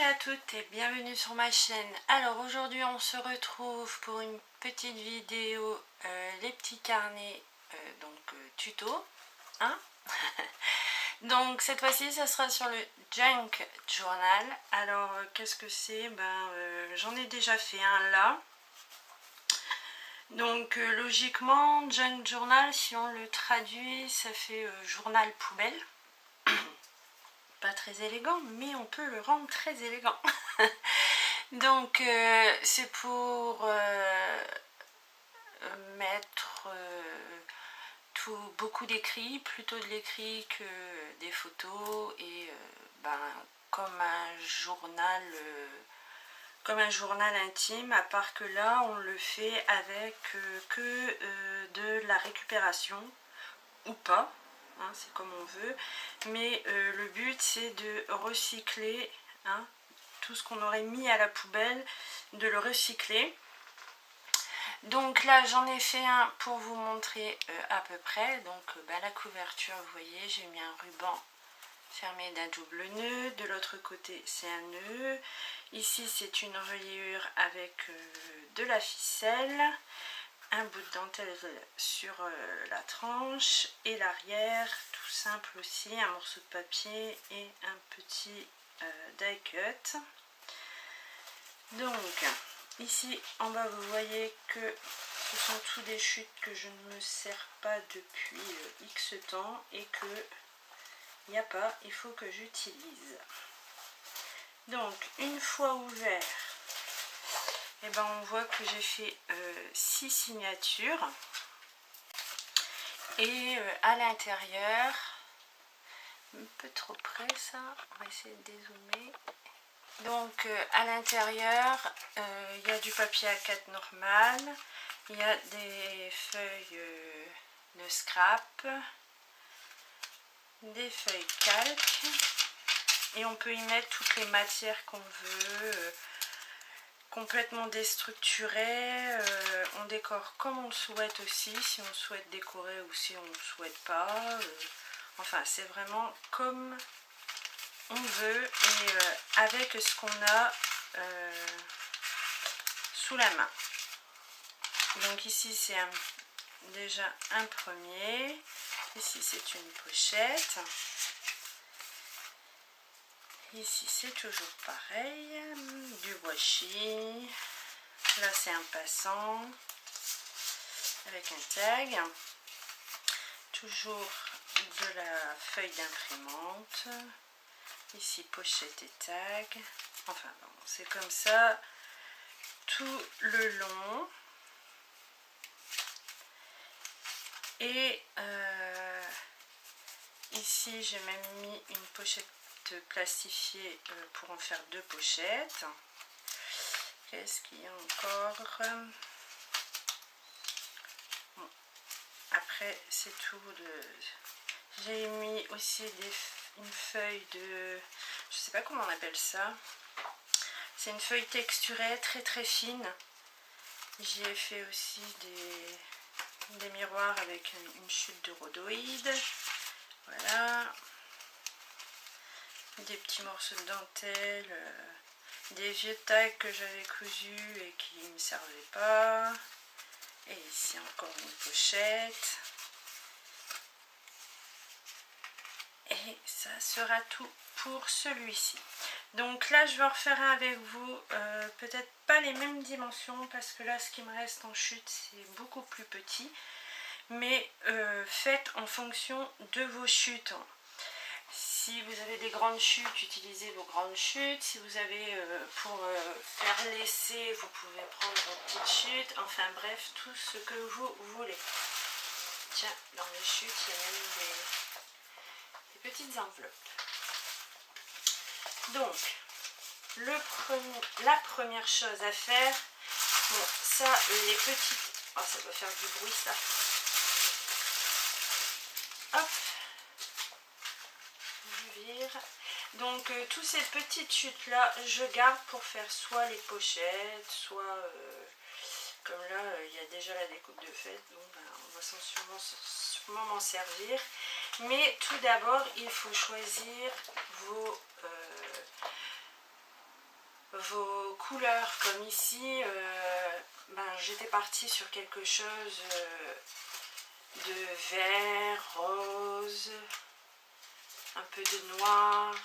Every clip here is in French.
à toutes et bienvenue sur ma chaîne. Alors aujourd'hui on se retrouve pour une petite vidéo les petits carnets tuto hein. Donc cette fois-ci ça sera sur le Junk Journal. Alors qu'est-ce que c'est? J'en ai déjà fait un là. Donc logiquement Junk Journal, si on le traduit, ça fait journal poubelle. Pas très élégant, mais on peut le rendre très élégant. Donc c'est pour mettre beaucoup d'écrits, plutôt de l'écrit que des photos, et comme un journal intime, à part que là on le fait avec de la récupération ou pas. Hein, c'est comme on veut, mais le but c'est de recycler tout ce qu'on aurait mis à la poubelle, de le recycler. Donc là j'en ai fait un pour vous montrer à peu près. Donc la couverture, vous voyez, j'ai mis un ruban fermé d'un double nœud, de l'autre côté c'est un nœud, ici c'est une reliure avec de la ficelle, un bout de dentelle sur la tranche, et l'arrière tout simple aussi, un morceau de papier et un petit die cut. Donc ici en bas vous voyez que ce sont tous des chutes que je ne me sers pas depuis X temps et que il n'y a pas, il faut que j'utilise. Donc une fois ouvert, on voit que j'ai fait 6 signatures, et à l'intérieur, un peu trop près ça, on va essayer de dézoomer. Donc à l'intérieur il y a du papier A4 normal, il y a des feuilles de scrap, des feuilles calques, et on peut y mettre toutes les matières qu'on veut, complètement déstructuré. On décore comme on le souhaite aussi, si on souhaite décorer ou si on ne souhaite pas. Enfin c'est vraiment comme on veut, et avec ce qu'on a sous la main. Donc ici c'est déjà un premier, ici c'est une pochette, ici c'est toujours pareil, du washi, là c'est un passant avec un tag, toujours de la feuille d'imprimante, ici pochette et tag. Enfin bon, c'est comme ça tout le long. Et ici j'ai même mis une pochette plastifiée pour en faire 2 pochettes. Qu'est-ce qu'il y a encore? Bon, après c'est tout. J'ai mis aussi une feuille de, je sais pas comment on appelle ça, c'est une feuille texturée très très fine. J'y ai fait aussi des miroirs avec une chute de rhodoïde. Voilà, des petits morceaux de dentelle, des vieux tags que j'avais cousus et qui ne me servaient pas, et ici encore une pochette, et ça sera tout pour celui-ci. Donc là je vais en refaire un avec vous, peut-être pas les mêmes dimensions parce que là ce qui me reste en chute c'est beaucoup plus petit, mais faites en fonction de vos chutes. Si vous avez des grandes chutes, utilisez vos grandes chutes. Si vous avez pour faire l'essai, vous pouvez prendre vos petites chutes. Enfin bref, tout ce que vous voulez. Tiens, dans les chutes, il y a même des petites enveloppes. Donc, la première chose à faire, bon, ça, les petites... Oh, ça doit faire du bruit, ça. Hop. Je vire. Donc, toutes ces petites chutes-là, je garde pour faire soit les pochettes, soit... comme là, il y a déjà la découpe de fête, donc on va sûrement m'en servir. Mais tout d'abord, il faut choisir vos couleurs, comme ici, ben, j'étais partie sur quelque chose de vert, rose, un peu de noir,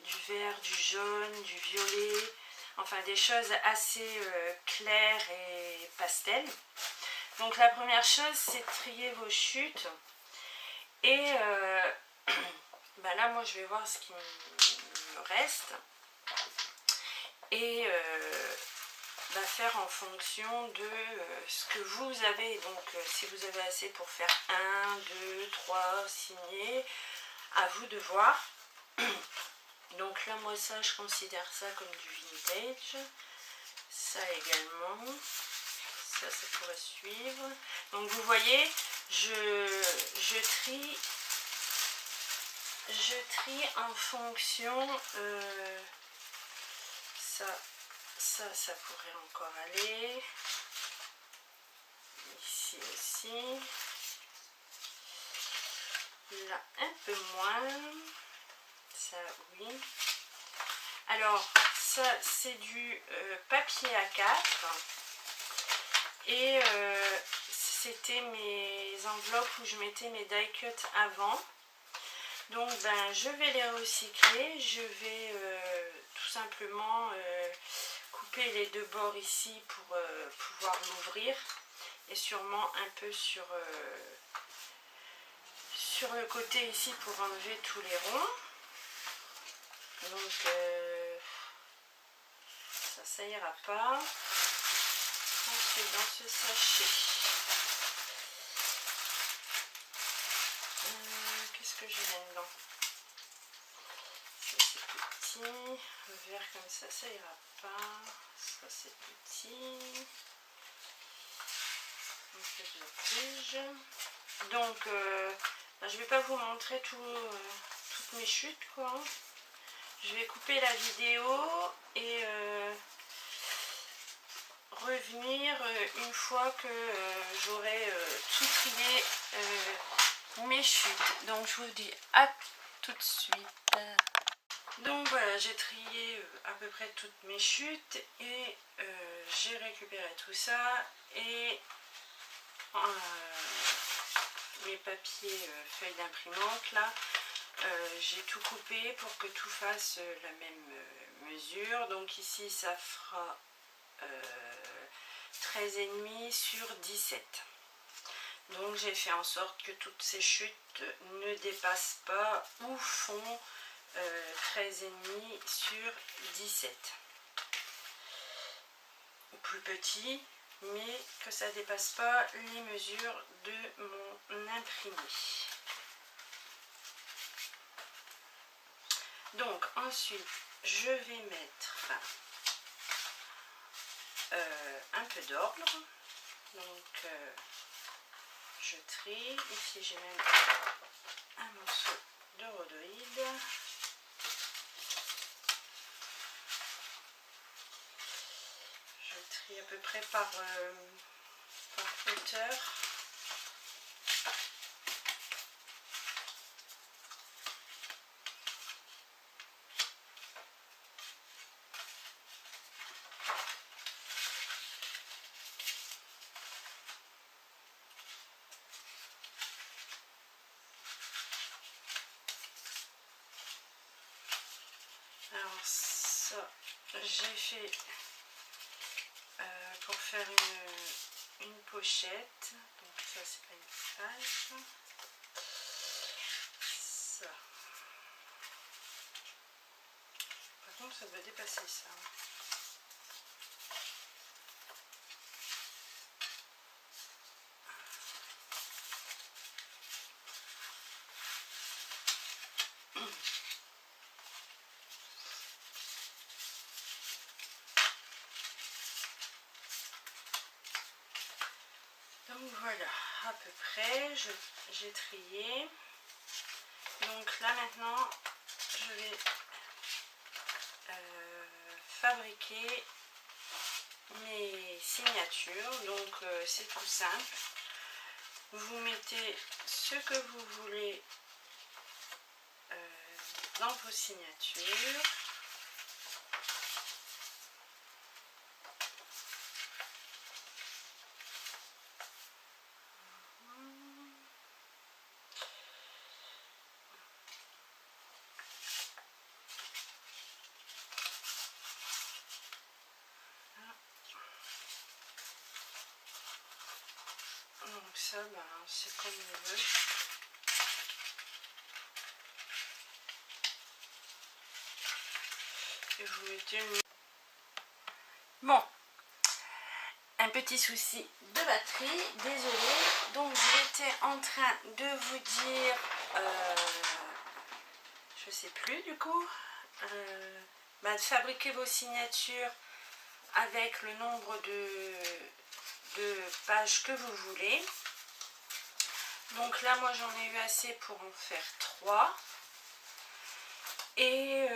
du vert, du jaune, du violet, enfin des choses assez claires et pastel. Donc la première chose, c'est de trier vos chutes. Et ben là, moi, je vais voir ce qui me reste. Et ben, faire en fonction de ce que vous avez. Donc si vous avez assez pour faire 1, 2, 3 signés, à vous de voir. Donc là, moi, ça, je considère ça comme du vintage. Ça également. Ça pourrait suivre. Donc vous voyez, je trie en fonction. Ça pourrait encore aller. Ici aussi. Là, un peu moins. Ça, oui. Alors, ça, c'est du papier A4. Et c'était mes enveloppes où je mettais mes die cuts avant. Donc, ben, je vais les recycler. Je vais tout simplement couper les deux bords ici pour pouvoir l'ouvrir. Et sûrement un peu sur le côté ici pour enlever tous les ronds. Donc, ça ira pas. Ensuite, dans ce sachet, qu'est-ce que j'ai là-dedans? Ça c'est petit, le vert comme ça ira pas. Ça c'est petit. Un peu de rouge. Donc, ben, je vais pas vous montrer toutes mes chutes, quoi. Je vais couper la vidéo et revenir une fois que j'aurai tout trié mes chutes. Donc je vous dis à tout de suite. Donc voilà, j'ai trié à peu près toutes mes chutes et j'ai récupéré tout ça et mes papiers feuilles d'imprimante là, j'ai tout coupé pour que tout fasse la même mesure. Donc ici ça fera 13,5 sur 17. Donc j'ai fait en sorte que toutes ces chutes ne dépassent pas ou font 13,5 sur 17. Plus petit, mais que ça ne dépasse pas les mesures de mon imprimé. Donc ensuite, je vais mettre un peu d'ordre. Donc je trie. Ici j'ai même un morceau de rhodoïde. Je trie à peu près par hauteur. Alors ça, j'ai fait pour faire une pochette. Donc ça c'est pas une page. Ça. Par contre ça doit dépasser ça. Donc voilà, à peu près, j'ai trié. Donc là maintenant, je vais fabriquer mes signatures. Donc c'est tout simple. Vous mettez ce que vous voulez dans vos signatures. Donc ça, ben, c'est comme on veut. Et vous mettez une... Bon, un petit souci de batterie, désolé. Donc j'étais en train de vous dire, je sais plus du coup, de fabriquer vos signatures avec le nombre de pages que vous voulez. Donc là moi j'en ai eu assez pour en faire 3. Et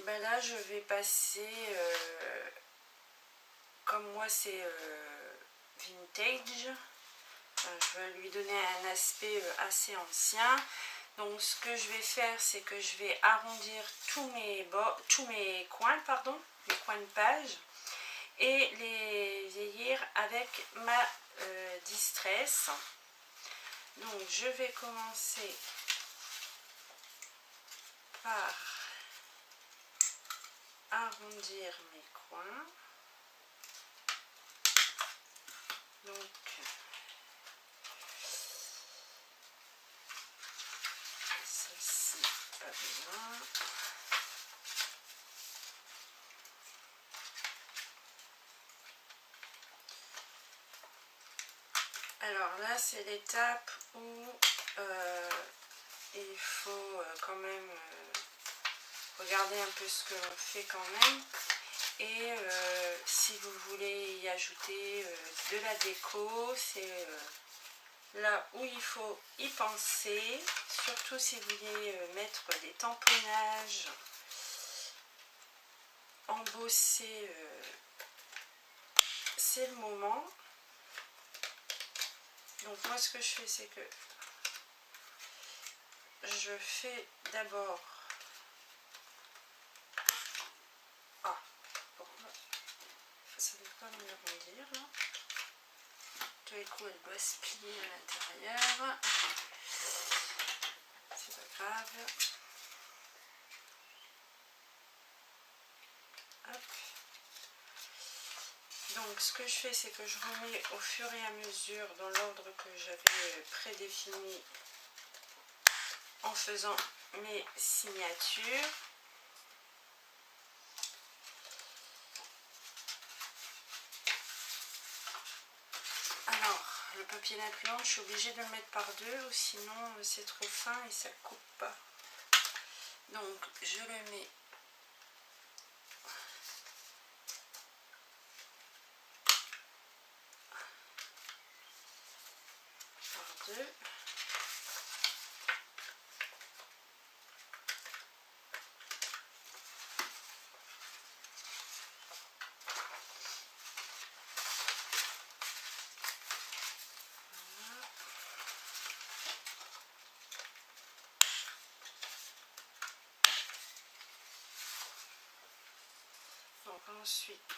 ben là je vais passer, comme moi c'est vintage, je vais lui donner un aspect assez ancien. Donc ce que je vais faire, c'est que je vais arrondir tous mes coins, pardon, les coins de page, et les vieillir avec ma Distress. Donc je vais commencer par arrondir mes coins. Donc celle-ci, pas besoin. Alors là, c'est l'étape où il faut quand même regarder un peu ce que l'on fait quand même. Et si vous voulez y ajouter de la déco, c'est là où il faut y penser. Surtout si vous voulez mettre des tamponnages, embosser, c'est le moment. Donc moi ce que je fais, c'est que je fais d'abord... Ah, pourquoi ça ne veut pas me arrondir là. Tout à coup elle doit se plier à l'intérieur. C'est pas grave. Hop. Donc ce que je fais, c'est que je remets au fur et à mesure dans l'ordre que j'avais prédéfini en faisant mes signatures. Alors le papier d'imprimante, je suis obligée de le mettre par deux ou sinon c'est trop fin et ça coupe pas. Donc je le mets par deux. Donc ensuite,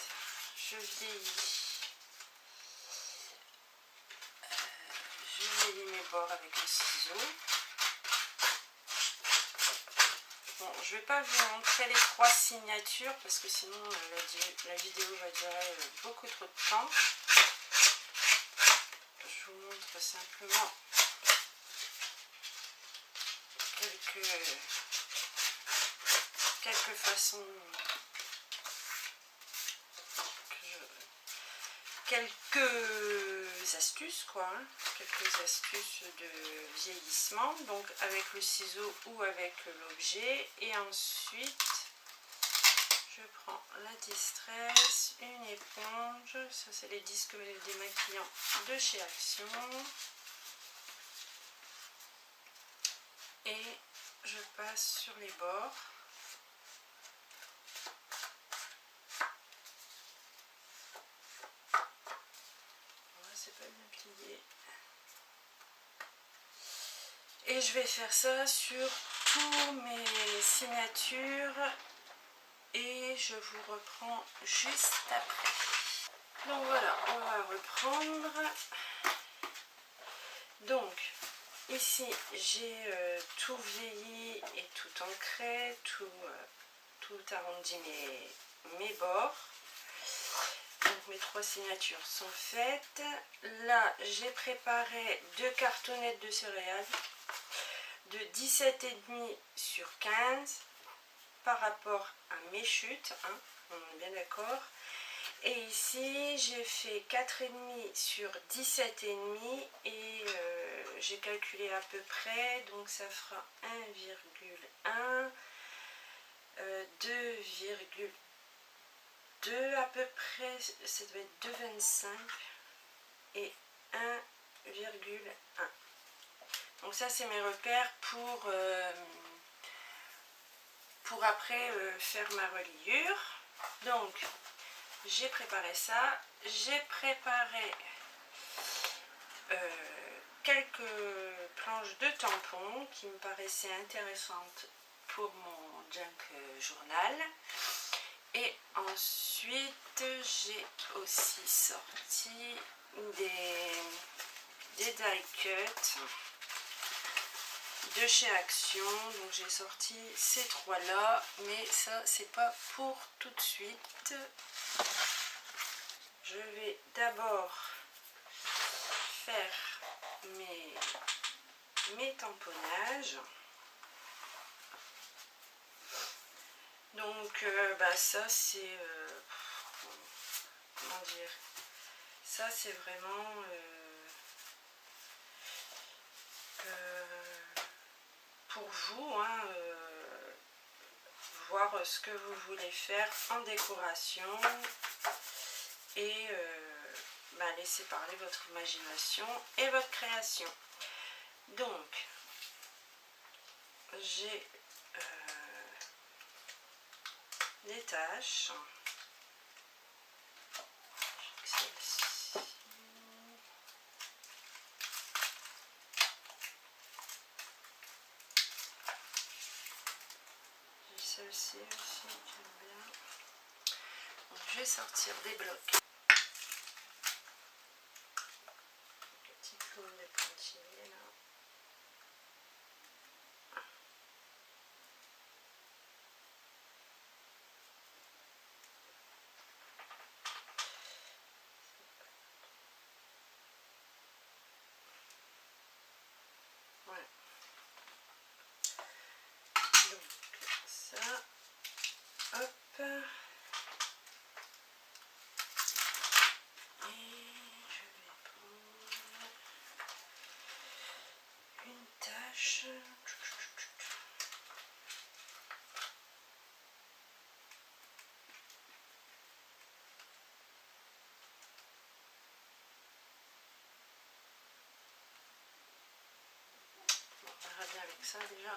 je vieillis mes bords avec le ciseau. Bon, je vais pas vous montrer les 3 signatures parce que sinon la vidéo va durer beaucoup trop de temps. Je vous montre simplement quelques façons, quelques astuces quoi, hein, quelques astuces de vieillissement, donc avec le ciseau ou avec l'objet. Et ensuite je prends la Distress, une éponge, ça c'est les disques démaquillants de chez Action, et je passe sur les bords. C'est pas bien plié. Et je vais faire ça sur tous mes signatures et je vous reprends juste après. Donc voilà, on va reprendre. Donc ici j'ai tout vieilli et tout ancré, tout arrondi mes bords. Donc mes 3 signatures sont faites. Là, j'ai préparé 2 cartonnettes de céréales de 17,5 sur 15 par rapport à mes chutes, hein, on est bien d'accord. Et ici, j'ai fait 4,5 sur 17,5 et j'ai calculé à peu près, donc ça fera 1,1, 2,2 à peu près, ça doit être 2,25 et 1,1. Donc ça, c'est mes repères pour après faire ma reliure. Donc, j'ai préparé ça. J'ai préparé quelques planches de tampons qui me paraissaient intéressantes pour mon junk journal. Et ensuite, j'ai aussi sorti des die cuts de chez Action. Donc j'ai sorti ces 3 là, mais ça c'est pas pour tout de suite. Je vais d'abord faire mes tamponnages. Donc ça c'est comment dire, ça c'est vraiment pour vous, hein, voir ce que vous voulez faire en décoration et laisser parler votre imagination et votre création. Donc j'ai des tâches. Celle-ci aussi, j'aime bien. Donc, je vais sortir des blocs. Petit clone de pointillés là. Voilà. Donc ça, hop. Tâche. Bon, on verra bien avec ça déjà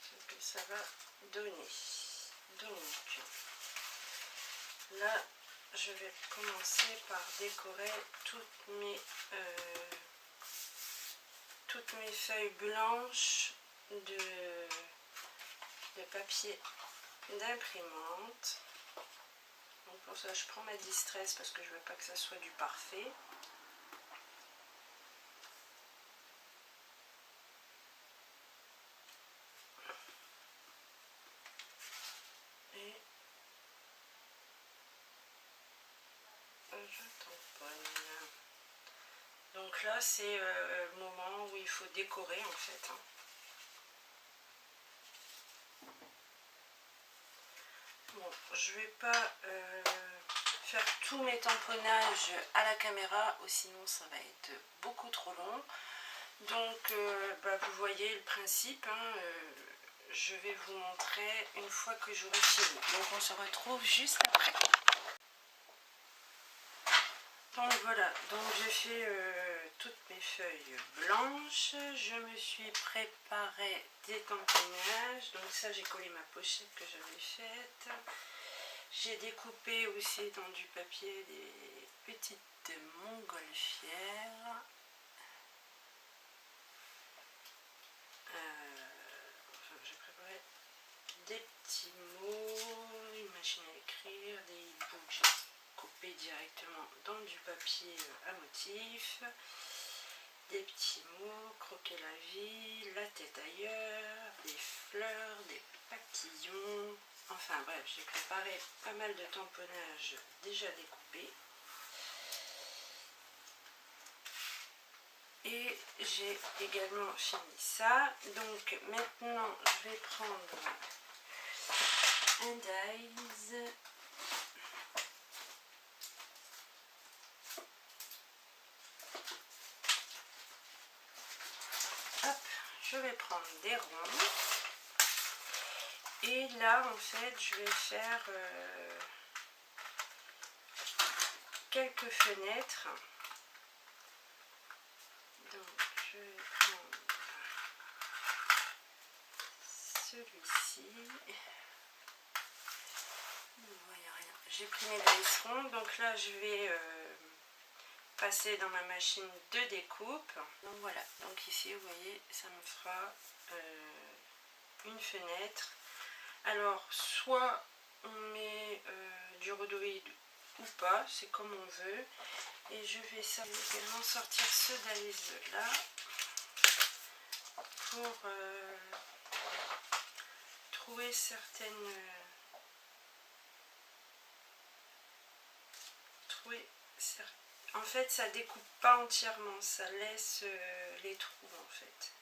ce que ça va donner. Donc là je vais commencer par décorer toutes mes feuilles blanches de papier d'imprimante. Donc pour ça je prends ma distress parce que je veux pas que ça soit du parfait. Et je tamponne. Donc là c'est le moment où il faut décorer en fait, hein. Bon, je vais pas faire tous mes tamponnages à la caméra, ou sinon ça va être beaucoup trop long. Donc vous voyez le principe, hein, je vais vous montrer une fois que j'aurai fini. Donc on se retrouve juste après. Donc voilà, donc j'ai fait toutes mes feuilles blanches, je me suis préparé des tamponnages, donc ça j'ai collé ma pochette que j'avais faite, j'ai découpé aussi dans du papier des petites montgolfières, j'ai préparé des petits mots, une machine à écrire, des e-books, j'ai coupé directement dans du papier à motif, des petits mots, croquer la vie, la tête ailleurs, des fleurs, des papillons, Enfin bref, j'ai préparé pas mal de tamponnages déjà découpés. Et j'ai également fini ça. Donc maintenant, je vais prendre un dies. Hop, je vais prendre des ronds. Et là, en fait, je vais faire quelques fenêtres. Donc, je vais prendre celui-ci. Vous voyez rien. J'ai pris mes dies ronds. Donc là, je vais passer dans ma machine de découpe. Donc voilà. Donc ici, vous voyez, ça me fera une fenêtre. Alors, soit on met du rhodoïde ou pas, c'est comme on veut. Et je vais également sortir ce dies là pour trouver certaines... En fait, ça découpe pas entièrement, ça laisse les trous en fait.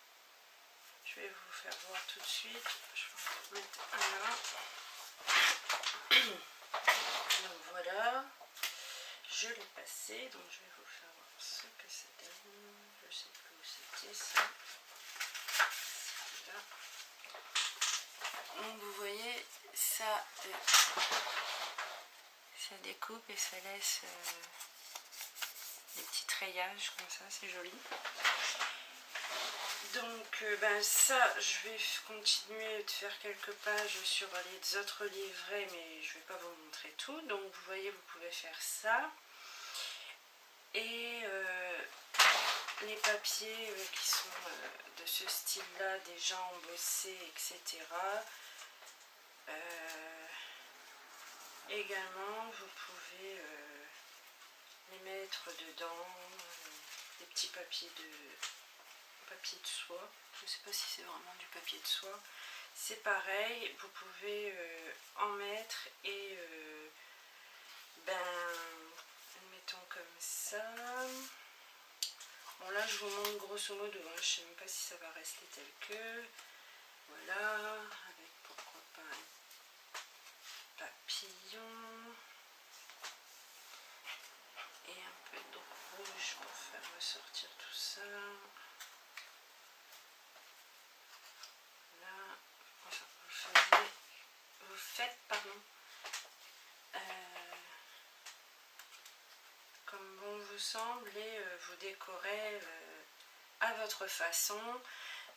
Je vais vous faire voir tout de suite. Je vais en mettre un là. Donc voilà, je l'ai passé, donc je vais vous faire voir ce que ça donne. Je sais plus où c'était ça. Là. Donc vous voyez, ça découpe et ça laisse des petits treillages comme ça, c'est joli. Donc ça, je vais continuer de faire quelques pages sur les autres livrets, mais je ne vais pas vous montrer tout. Donc vous voyez, vous pouvez faire ça. Et les papiers qui sont de ce style-là, déjà embossés, etc. Également, vous pouvez les mettre dedans, des petits papiers de soie. Je ne sais pas si c'est vraiment du papier de soie. C'est pareil, vous pouvez en mettre et mettons comme ça. Bon là je vous montre grosso modo, hein. Je ne sais même pas si ça va rester tel que. Voilà, avec pourquoi pas un papillon. Et un peu de rouge pour faire ressortir tout ça. Là, enfin, vous faites, pardon, comme bon vous semble et vous décorez à votre façon.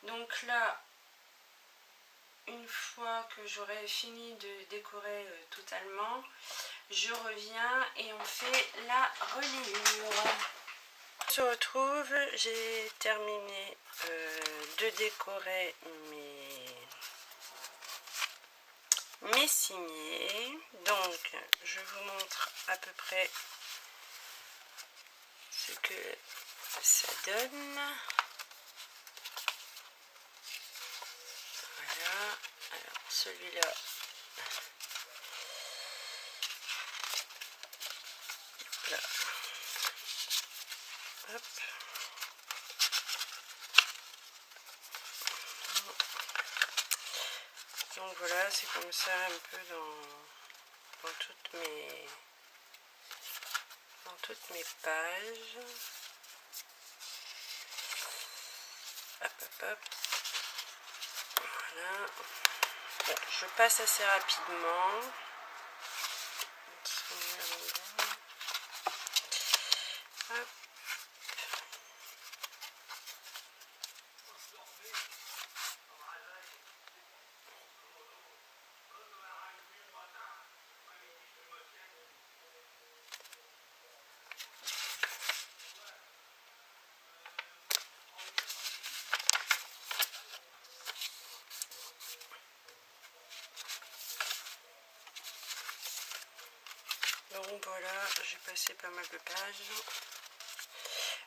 Donc là, une fois que j'aurai fini de décorer totalement, je reviens et on fait la reliure. On se retrouve, j'ai terminé de décorer mes signets. Donc je vous montre à peu près ce que ça donne. Voilà, alors celui-là, là. Hop. Donc voilà, c'est comme ça un peu dans toutes mes pages. Hop, hop, hop. Voilà. Bon, je passe assez rapidement. Hop. Donc voilà, j'ai passé pas mal de pages.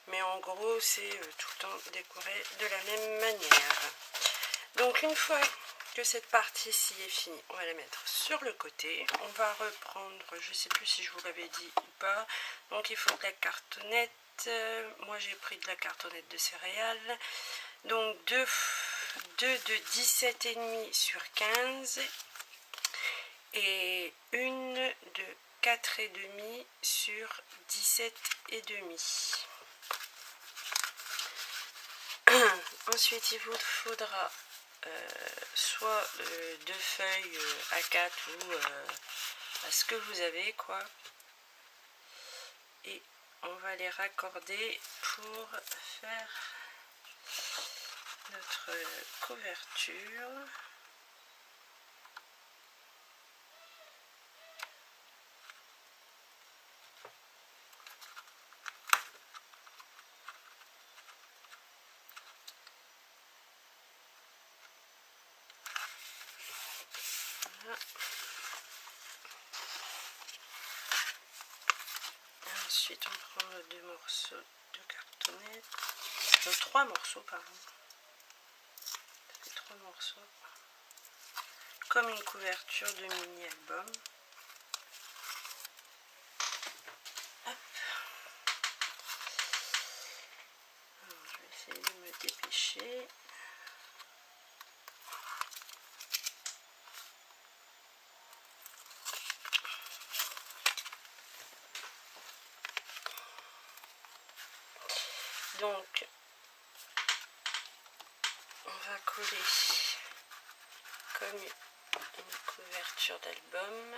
Mais en gros, c'est tout le temps décoré de la même manière. Donc une fois que cette partie-ci est finie, on va la mettre sur le côté. On va reprendre, je ne sais plus si je vous l'avais dit ou pas, donc il faut de la cartonnette. Moi j'ai pris de la cartonnette de céréales, donc deux de 17,5 sur 15 et une de 4,5 sur 17,5. Ensuite il vous faudra soit 2 feuilles A4 ou à ce que vous avez quoi, et on va les raccorder pour faire notre couverture. Voilà. Ensuite on prend nos 2 morceaux de cartonnette, 3 morceaux pardon, ça fait 3 morceaux, comme une couverture de mini album. Hop. Alors, je vais essayer de me dépêcher. Donc on va coller comme une couverture d'album.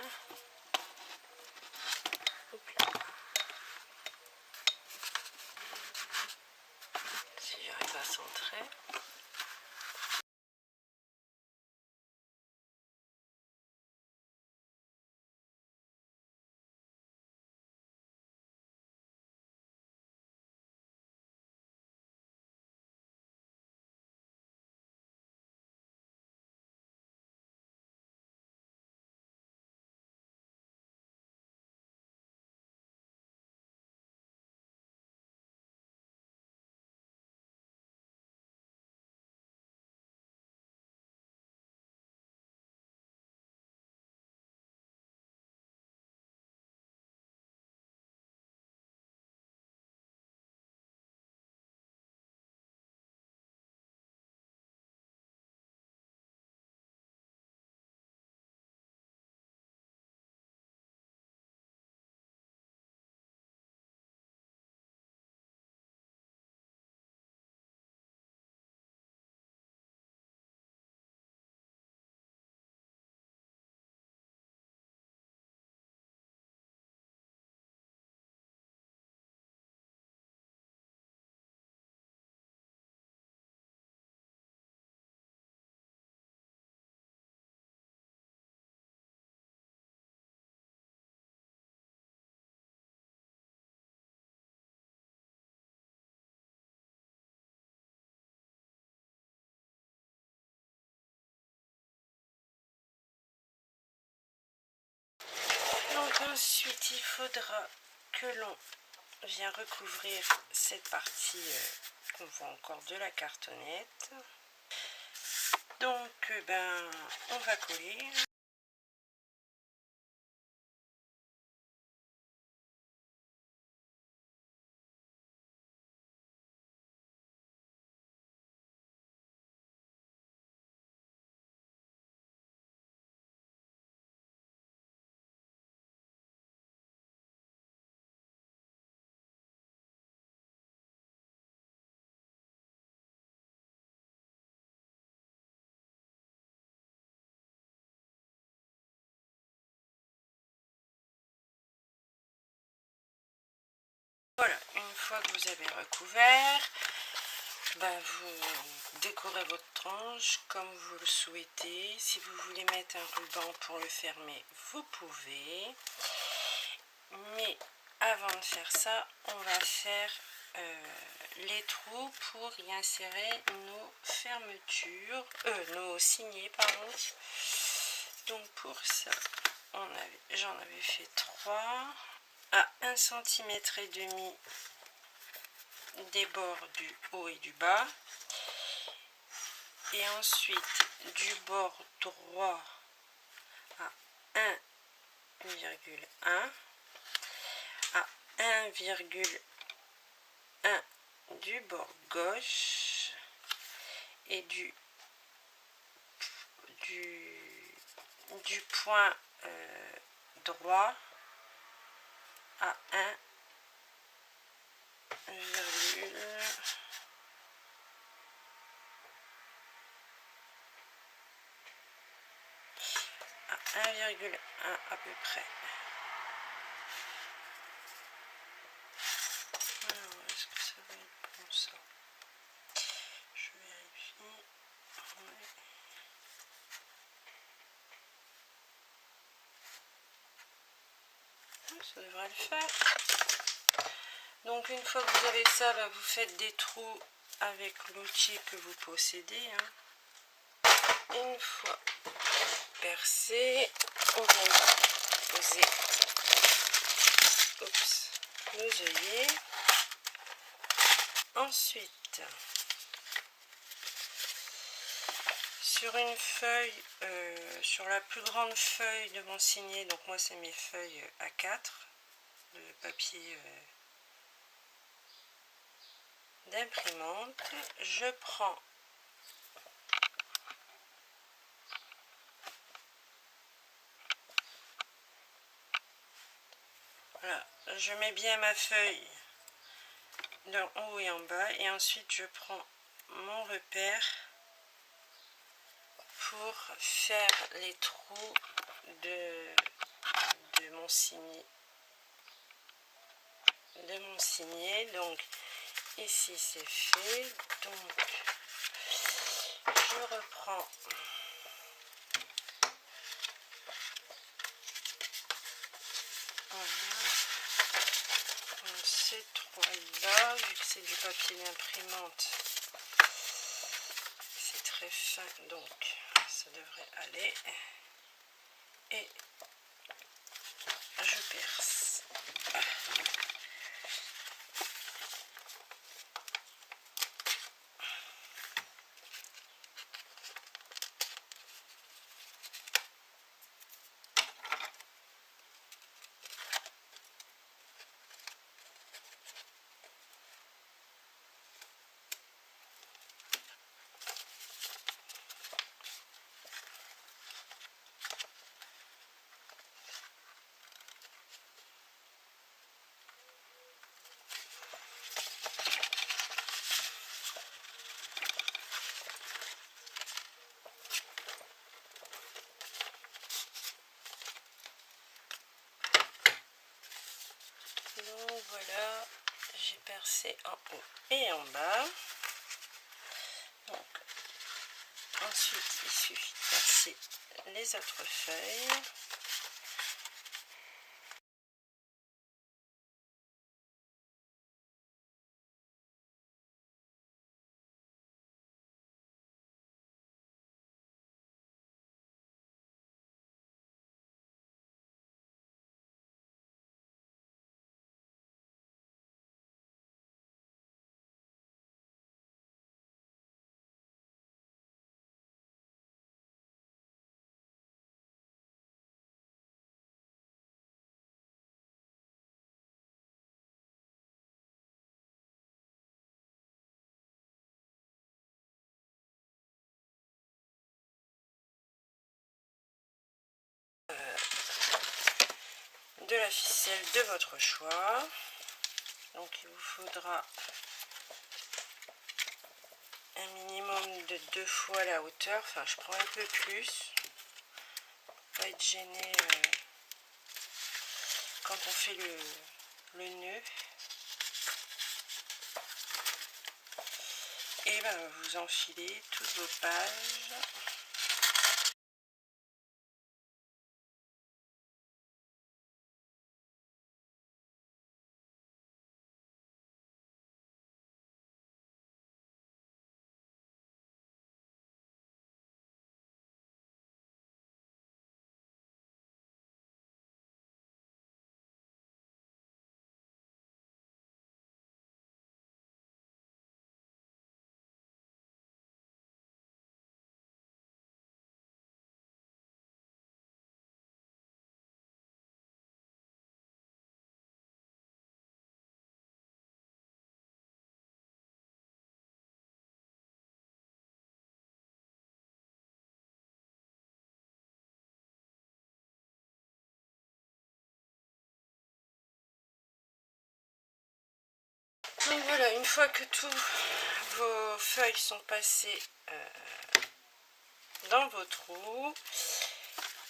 Si j'arrive à centrer. Donc ensuite il faudra que l'on vienne recouvrir cette partie qu'on voit encore de la cartonnette. Donc on va coller. Voilà, une fois que vous avez recouvert, vous décorez votre tranche comme vous le souhaitez. Si vous voulez mettre un ruban pour le fermer, vous pouvez. Mais avant de faire ça, on va faire les trous pour y insérer nos fermetures, nos signets, pardon. Donc pour ça, j'en avais fait 3 à 1,5 cm des bords du haut et du bas. et ensuite du bord droit à 1,1 à 1,1 du bord gauche et du point droit à 1,1 à peu près. Alors, est-ce que ça va être bon ça? Je vérifie. Ouais. Ça devrait le faire. Donc une fois que vous avez ça, bah, vous faites des trous avec l'outil que vous possédez. Hein. Une fois percé, on va poser nos œillets. Ensuite, sur une feuille, sur la plus grande feuille de mon signet, donc moi c'est mes feuilles A4 de papier d'imprimante, je prends voilà, je mets bien ma feuille d'en haut et en bas et ensuite je prends mon repère pour faire les trous de mon signet. Donc ici c'est fait, donc je reprends ces trois là, vu que c'est du papier d'imprimante, c'est très fin, donc ça devrait aller, et je perce. Donc voilà, j'ai percé en haut et en bas. Donc ensuite il suffit de percer les autres feuilles. De la ficelle de votre choix. Donc il vous faudra un minimum de 2 fois la hauteur. Enfin, je prends un peu plus. Pas être gêné quand on fait le nœud. Et ben, vous enfilez toutes vos pages. Donc voilà, une fois que tous vos feuilles sont passées dans vos trous,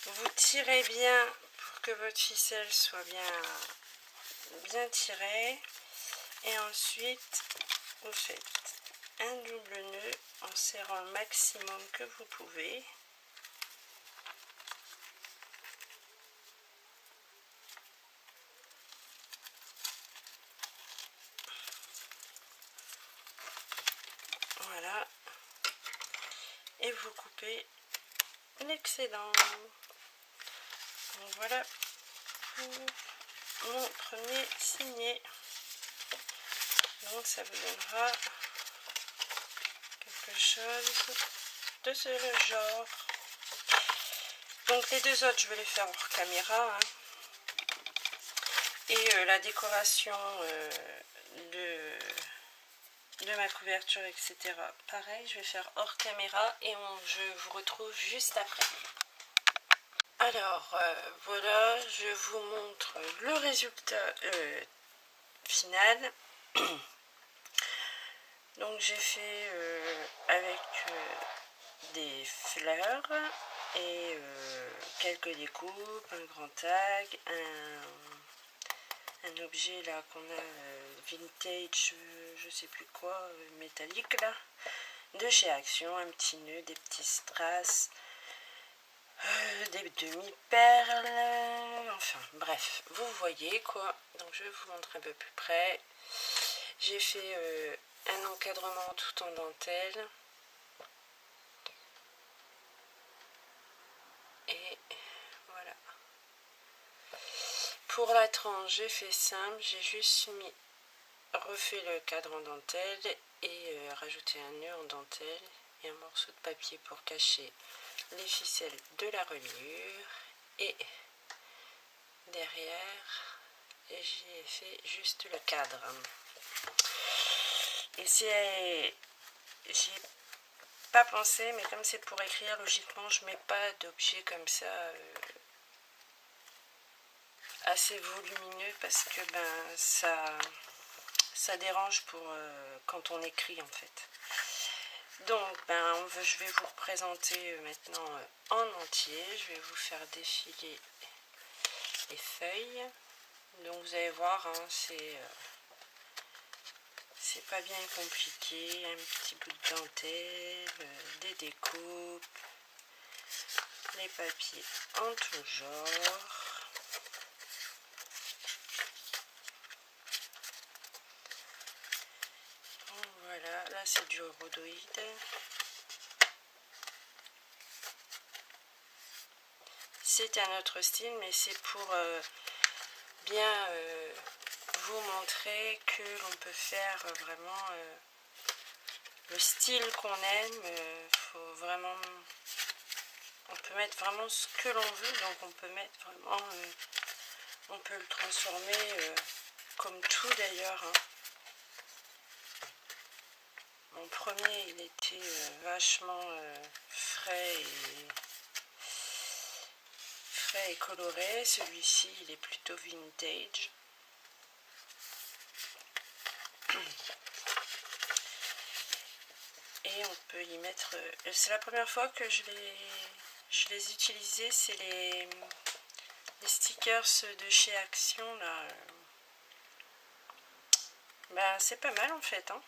vous tirez bien pour que votre ficelle soit bien tirée, et ensuite vous faites un double nœud en serrant le maximum que vous pouvez. Voilà, et vous coupez l'excédent. Donc voilà pour mon premier signet. Donc ça vous donnera quelque chose de ce genre. Donc les deux autres, je vais les faire hors caméra, hein. Et la décoration de ma couverture, etc. pareil, je vais faire hors caméra et je vous retrouve juste après. Alors voilà, je vous montre le résultat final. Donc j'ai fait avec des fleurs et quelques découpes, un grand tag, un objet là qu'on a vintage, je sais plus quoi, métallique là, de chez Action, un petit nœud, des petits strass, des demi-perles, enfin bref, vous voyez quoi. Donc je vais vous montrer un peu plus près. J'ai fait un encadrement tout en dentelle. Et voilà. Pour la tranche, j'ai fait simple, j'ai juste refait le cadre en dentelle et rajouté un nœud en dentelle et un morceau de papier pour cacher les ficelles de la reliure, et derrière j'ai fait juste le cadre. Et j'ai pas pensé, mais comme c'est pour écrire, logiquement je mets pas d'objet comme ça assez volumineux, parce que ben ça dérange pour quand on écrit en fait. Donc je vais vous représenter maintenant en entier. Je vais vous faire défiler les feuilles. Donc vous allez voir, hein, c'est pas bien compliqué. Un petit bout de dentelle, des découpes, les papiers en tout genre. Voilà, là c'est du rhodoïde. C'est un autre style, mais c'est pour bien vous montrer que l'on peut faire vraiment le style qu'on aime. Faut vraiment, on peut mettre vraiment ce que l'on veut, donc on peut mettre vraiment, on peut le transformer comme tout d'ailleurs, hein. Mon premier, il était vachement frais et coloré. Celui-ci, il est plutôt vintage. Et on peut y mettre... c'est la première fois que je les utilisais, c'est les stickers de chez Action, là. Ben, c'est pas mal en fait, hein.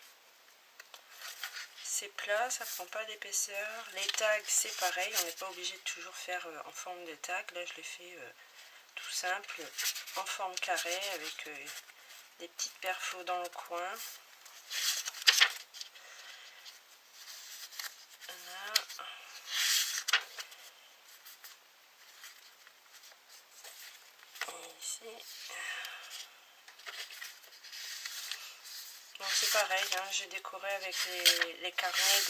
C'est plat, ça prend pas d'épaisseur. Les tags, c'est pareil, on n'est pas obligé de toujours faire en forme de tag. Là, je l'ai fait tout simple, en forme carrée, avec des petites perfos dans le coin. Voilà. Et ici. Donc c'est pareil, hein, j'ai décoré avec les carnets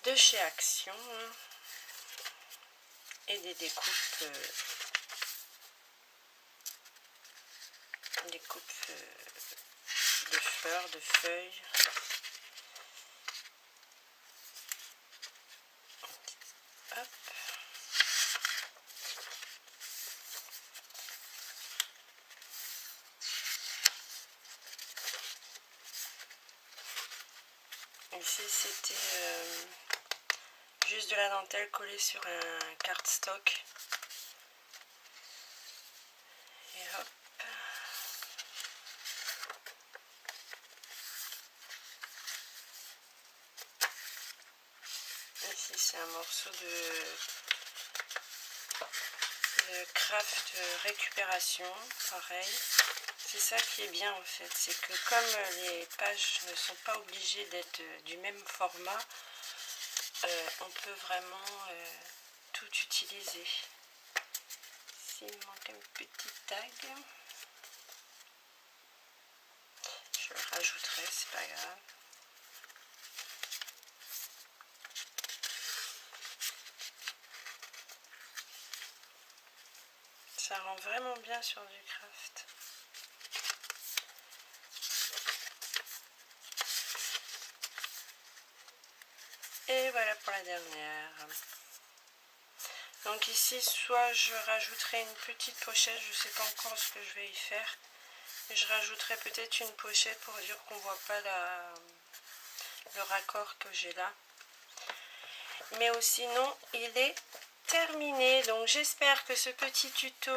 de chez Action, hein, et des découpes, de fleurs, de feuilles. Hop. Ici c'était juste de la dentelle collée sur un cardstock. Et hop. Ici c'est un morceau de craft récupération, pareil. C'est ça qui est bien en fait, c'est que comme les pages ne sont pas obligées d'être du même format, on peut vraiment tout utiliser. Ici il me manque un petit tag. Je le rajouterai, c'est pas grave. Ça rend vraiment bien sur du craft. Et voilà pour la dernière. Donc ici, soit je rajouterai une petite pochette, je ne sais pas encore ce que je vais y faire. Et je rajouterai peut-être une pochette pour dire qu'on ne voit pas le raccord que j'ai là. Mais sinon, il est terminé. Donc j'espère que ce petit tuto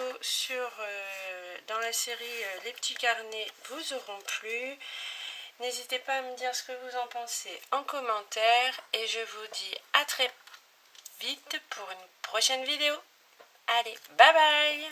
dans la série Les petits carnets vous auront plu. N'hésitez pas à me dire ce que vous en pensez en commentaire. Et je vous dis à très vite pour une prochaine vidéo. Allez, bye bye!